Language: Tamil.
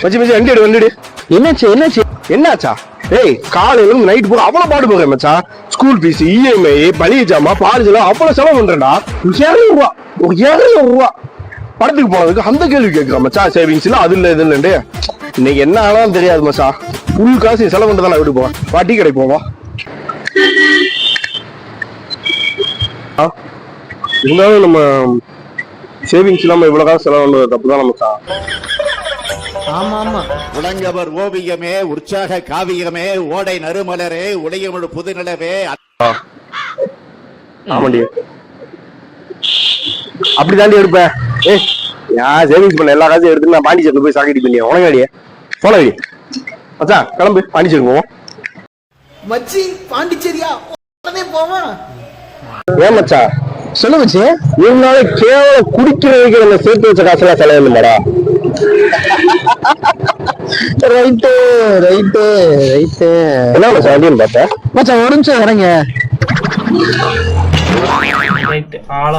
மச்சி மச்சி வண்டி என்னாச்சு என்னாச்சா? ஏய் காலையில நைட் பூரா அவ்வளவு பாடு போகிறேன் மச்சான். ஸ்கூல் ஃபீஸ், இஎம்ஐ, பளிகை ஜாமா, பாரிஜெல்லாம் அவ்வளவு செலவு பண்றேன்டா. 200 படத்துக்கு போனதுக்கு அந்த கேள்வி கேட்கிறேன் மச்சான். சேவிங்ஸ் இல்ல அது இல்ல இது இல்லண்டு இன்னைக்கு என்ன ஆனாலும் தெரியாது மச்சான். ஃபுல் காசு செலவு பண்றதா விட்டு போவேன். டீ கடை போவா. இருந்தாலும் நம்ம சேவிங்ஸ் இல்லாம இவ்வளவு காசு செலவு பண்றது தப்புதான் மச்சான். ஆமா ஆமா. உலங்கவர் ஓவியமே, உற்சாக காவியமே, ஓடை நறுமலரே, உடையமிழ் புதுநிலவே. ஆமாண்டி அப்படி தாண்டி எடுப்பேன். நான் சேவிங்ஸ் பண்ண எல்லா காசும் எடுத்து நான் பாண்டிச்சேரியில் போய் சாக்கெட்டி பண்ணியா உனக்கு அடியே போன அடி மச்சான். கிளம்பு பாண்டிச்சேரி போவோம். மச்சி பாண்டிச்சேரியா? உடனே போவோம். ஏன் மச்சான் சொல்லு மச்சி. இவனால கேவலம் குடிக்கிறதுக்கு நம்ம சேர்த்து வச்ச காசுலாம் செலவு இல்லடா. Right right right. என்ன மச்சான் அப்படின்னு பார்த்தேன் மச்சான் ஒரு நிமிஷம் இறங்க. ரைட் ஆள